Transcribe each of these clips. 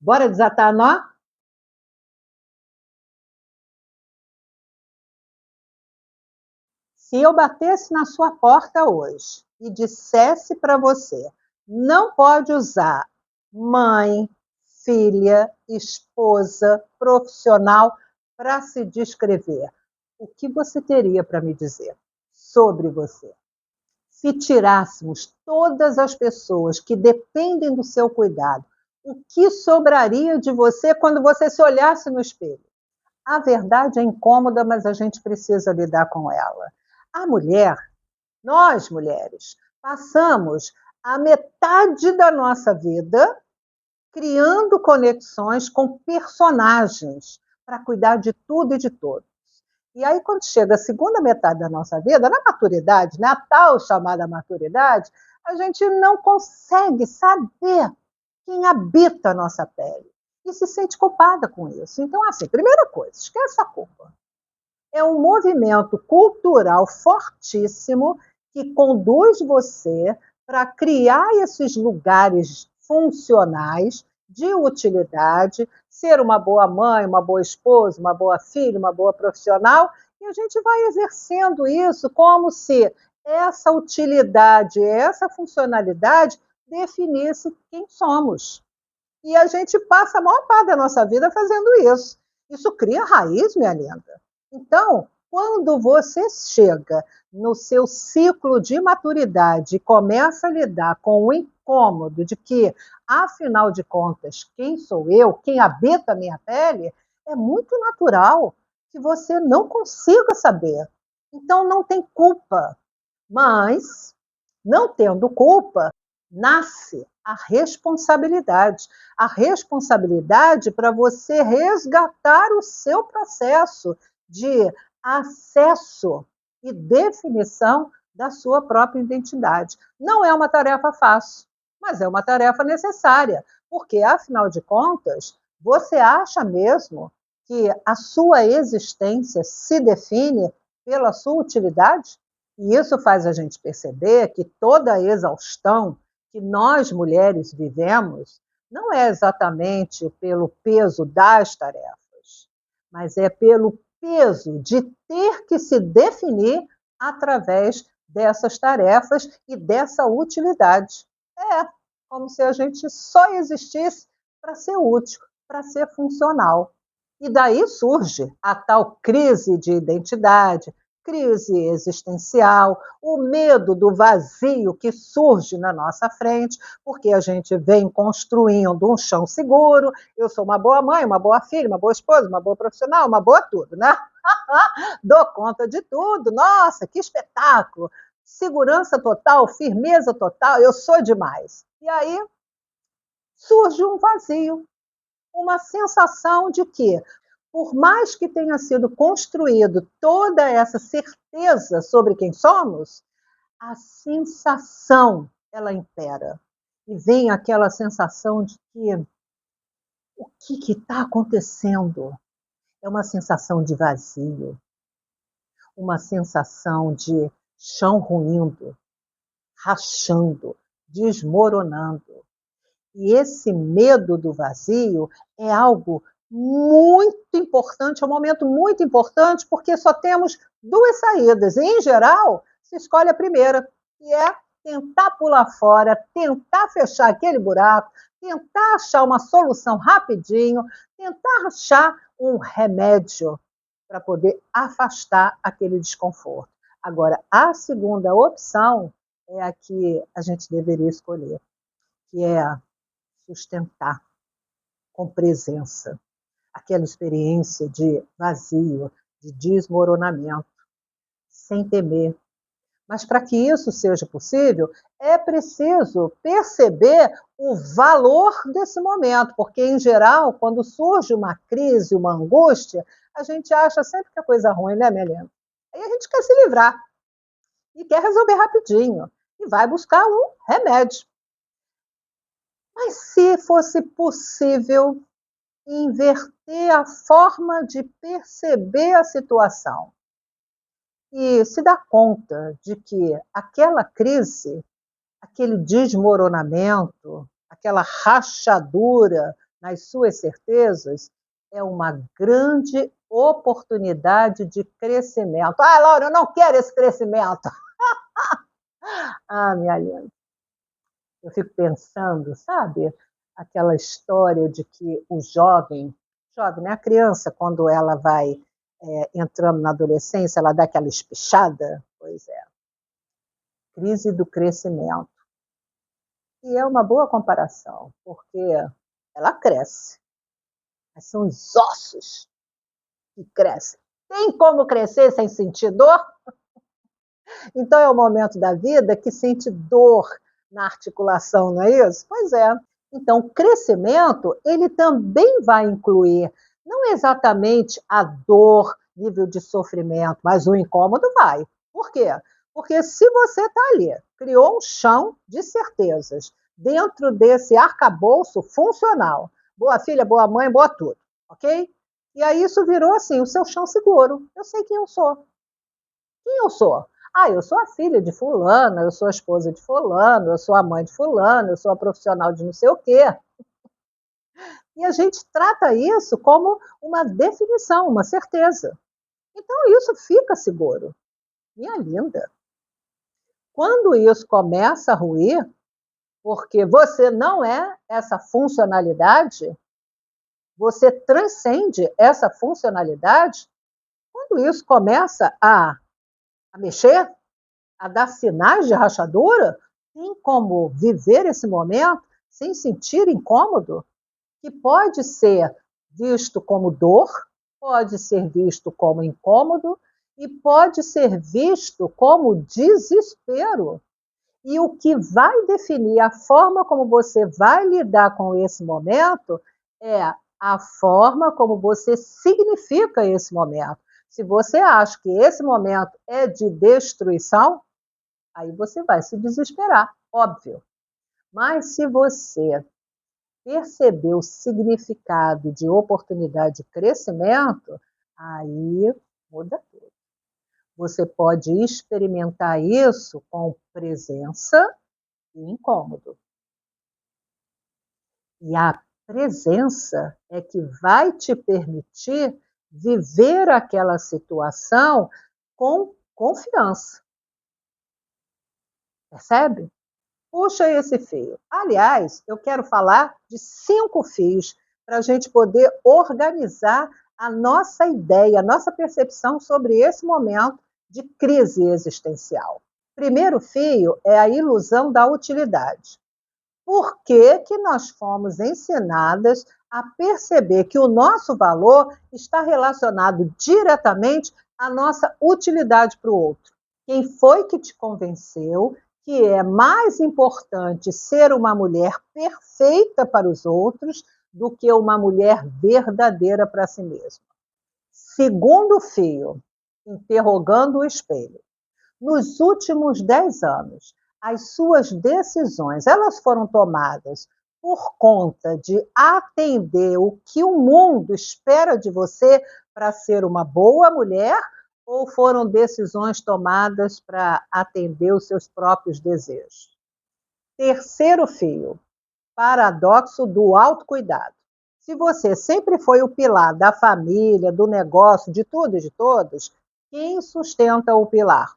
Bora desatar nó? Se eu batesse na sua porta hoje e dissesse para você, não pode usar mãe, filha, esposa, profissional para se descrever, o que você teria para me dizer sobre você? Se tirássemos todas as pessoas que dependem do seu cuidado, o que sobraria de você quando você se olhasse no espelho? A verdade é incômoda, mas a gente precisa lidar com ela. A mulher, nós mulheres, passamos a metade da nossa vida criando conexões com personagens para cuidar de tudo e de todos. E aí, quando chega a segunda metade da nossa vida, na maturidade, né, a tal chamada maturidade, a gente não consegue saber quem habita a nossa pele e se sente culpada com isso. Então, assim, primeira coisa, esquece a culpa. É um movimento cultural fortíssimo que conduz você para criar esses lugares funcionais de utilidade, ser uma boa mãe, uma boa esposa, uma boa filha, uma boa profissional, e a gente vai exercendo isso como se essa utilidade, essa funcionalidade definisse quem somos. E a gente passa a maior parte da nossa vida fazendo isso. Isso cria raiz, minha linda. Então, quando você chega no seu ciclo de maturidade e começa a lidar com o incômodo de que, afinal de contas, quem sou eu, quem habita a minha pele, é muito natural que você não consiga saber. Então, não tem culpa. Mas, não tendo culpa, nasce a responsabilidade para você resgatar o seu processo de acesso e definição da sua própria identidade. Não é uma tarefa fácil, mas é uma tarefa necessária, porque, afinal de contas, você acha mesmo que a sua existência se define pela sua utilidade? E isso faz a gente perceber que toda a exaustão que nós mulheres vivemos não é exatamente pelo peso das tarefas, mas é pelo peso de ter que se definir através dessas tarefas e dessa utilidade. É como se a gente só existisse para ser útil, para ser funcional. E daí surge a tal crise de identidade, crise existencial, o medo do vazio que surge na nossa frente, porque a gente vem construindo um chão seguro. Eu sou uma boa mãe, uma boa filha, uma boa esposa, uma boa profissional, uma boa tudo, né? Dou conta de tudo, nossa, que espetáculo! Segurança total, firmeza total, eu sou demais. E aí surge um vazio, uma sensação de que, por mais que tenha sido construído toda essa certeza sobre quem somos, a sensação ela impera. E vem aquela sensação de que o que está acontecendo? É uma sensação de vazio, uma sensação de chão ruindo, rachando, desmoronando. E esse medo do vazio é algo muito importante, é um momento muito importante, porque só temos duas saídas. E, em geral, se escolhe a primeira, que é tentar pular fora, tentar fechar aquele buraco, tentar achar uma solução rapidinho, tentar achar um remédio para poder afastar aquele desconforto. Agora, a segunda opção é a que a gente deveria escolher, que é sustentar com presença aquela experiência de vazio, de desmoronamento, sem temer. Mas para que isso seja possível, é preciso perceber o valor desse momento, porque, em geral, quando surge uma crise, uma angústia, a gente acha sempre que a coisa ruim, né, Melena? Aí a gente quer se livrar e quer resolver rapidinho e vai buscar um remédio. Mas se fosse possível inverter a forma de perceber a situação e se dar conta de que aquela crise, aquele desmoronamento, aquela rachadura nas suas certezas, é uma grande oportunidade de crescimento. Ah, Laura, eu não quero esse crescimento. Ah, minha linda, eu fico pensando, sabe, aquela história de que o jovem, né, a criança, quando ela vai entrando na adolescência, ela dá aquela espichada. Pois é, crise do crescimento. E é uma boa comparação, porque ela cresce, mas são os ossos que crescem. Tem como crescer sem sentir dor? Então é o momento da vida que sente dor na articulação, não é isso? Pois é. Então, o crescimento, ele também vai incluir, não exatamente a dor, nível de sofrimento, mas o incômodo vai. Por quê? Porque se você está ali, criou um chão de certezas, dentro desse arcabouço funcional, boa filha, boa mãe, boa tudo, ok? E aí isso virou assim, o seu chão seguro. Eu sei quem eu sou. Quem eu sou? Ah, eu sou a filha de fulano, eu sou a esposa de fulano, eu sou a mãe de fulano, eu sou a profissional de não sei o quê. E a gente trata isso como uma definição, uma certeza. Então isso fica seguro. Minha linda. Quando isso começa a ruir, porque você não é essa funcionalidade, você transcende essa funcionalidade, quando isso começa a mexer, a dar sinais de rachadura, tem como viver esse momento sem sentir incômodo, que pode ser visto como dor, pode ser visto como incômodo e pode ser visto como desespero. E o que vai definir a forma como você vai lidar com esse momento é a forma como você significa esse momento. Se você acha que esse momento é de destruição, aí você vai se desesperar, óbvio. Mas se você perceber o significado de oportunidade de crescimento, aí muda tudo. Você pode experimentar isso com presença e incômodo. E a presença é que vai te permitir viver aquela situação com confiança. Percebe? Puxa esse fio. Aliás, eu quero falar de 5 fios para a gente poder organizar a nossa ideia, a nossa percepção sobre esse momento de crise existencial. Primeiro fio é a ilusão da utilidade. Por que que nós fomos ensinadas a perceber que o nosso valor está relacionado diretamente à nossa utilidade para o outro? Quem foi que te convenceu que é mais importante ser uma mulher perfeita para os outros do que uma mulher verdadeira para si mesma? Segundo fio, interrogando o espelho. Nos últimos 10 anos, as suas decisões, elas foram tomadas por conta de atender o que o mundo espera de você para ser uma boa mulher, ou foram decisões tomadas para atender os seus próprios desejos? Terceiro fio, paradoxo do autocuidado. Se você sempre foi o pilar da família, do negócio, de tudo e de todos, quem sustenta o pilar?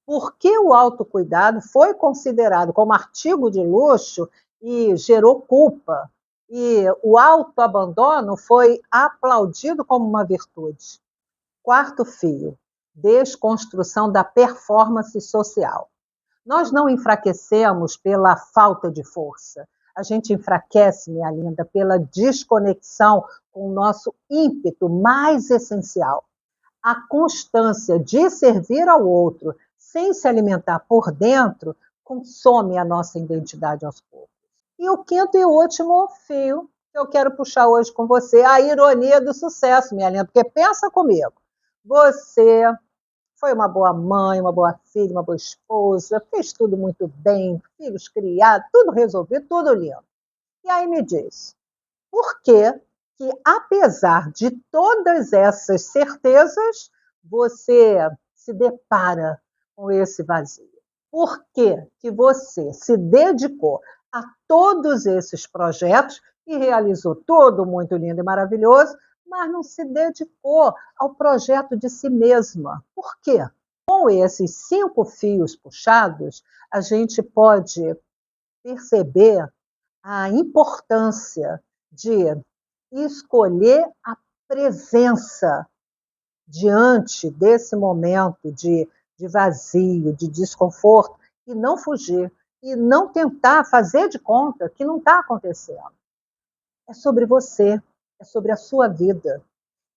Por que o autocuidado foi considerado como artigo de luxo e gerou culpa? E o autoabandono foi aplaudido como uma virtude. Quarto fio, desconstrução da performance social. Nós não enfraquecemos pela falta de força. A gente enfraquece, minha linda, pela desconexão com o nosso ímpeto mais essencial. A constância de servir ao outro sem se alimentar por dentro consome a nossa identidade aos poucos. E o quinto e último fio que eu quero puxar hoje com você, a ironia do sucesso, minha linda, porque pensa comigo, você foi uma boa mãe, uma boa filha, uma boa esposa, fez tudo muito bem, filhos criados, tudo resolvido, tudo lindo. E aí me diz, por que que, apesar de todas essas certezas, você se depara com esse vazio? Por que que você se dedicou a todos esses projetos e realizou tudo muito lindo e maravilhoso, mas não se dedicou ao projeto de si mesma. Por quê? Com esses 5 fios puxados, a gente pode perceber a importância de escolher a presença diante desse momento de vazio, de desconforto, e não fugir, e não tentar fazer de conta que não está acontecendo. É sobre você, é sobre a sua vida,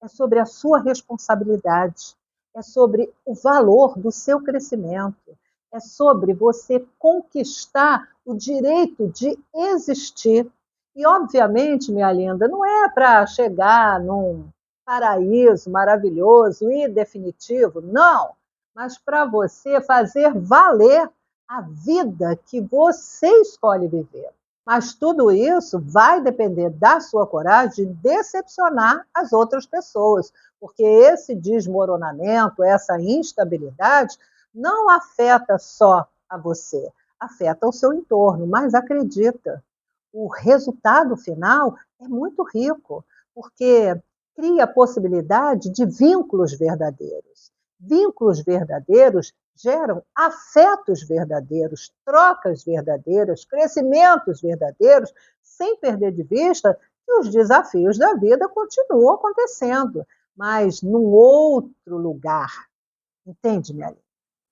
é sobre a sua responsabilidade, é sobre o valor do seu crescimento, é sobre você conquistar o direito de existir. E, obviamente, minha linda, não é para chegar num paraíso maravilhoso e definitivo, não, mas para você fazer valer a vida que você escolhe viver. Mas tudo isso vai depender da sua coragem de decepcionar as outras pessoas, porque esse desmoronamento, essa instabilidade, não afeta só a você, afeta o seu entorno. Mas acredita, o resultado final é muito rico, porque cria a possibilidade de vínculos verdadeiros. Vínculos verdadeiros geram afetos verdadeiros, trocas verdadeiras, crescimentos verdadeiros, sem perder de vista que os desafios da vida continuam acontecendo, mas num outro lugar. Entende, minha linda?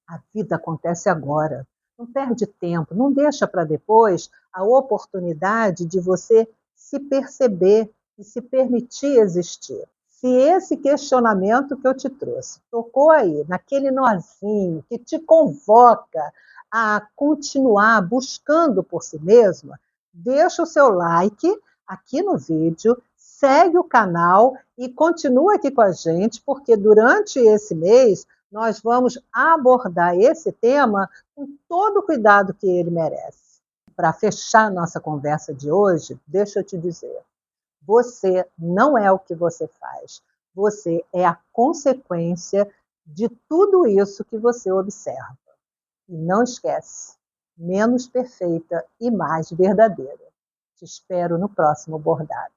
A vida acontece agora. Não perde tempo, não deixa para depois a oportunidade de você se perceber e se permitir existir. Se esse questionamento que eu te trouxe tocou aí, naquele nozinho que te convoca a continuar buscando por si mesma, deixa o seu like aqui no vídeo, segue o canal e continua aqui com a gente, porque durante esse mês nós vamos abordar esse tema com todo o cuidado que ele merece. Para fechar nossa conversa de hoje, deixa eu te dizer, você não é o que você faz, você é a consequência de tudo isso que você observa. E não esquece, menos perfeita e mais verdadeira. Te espero no próximo bordado.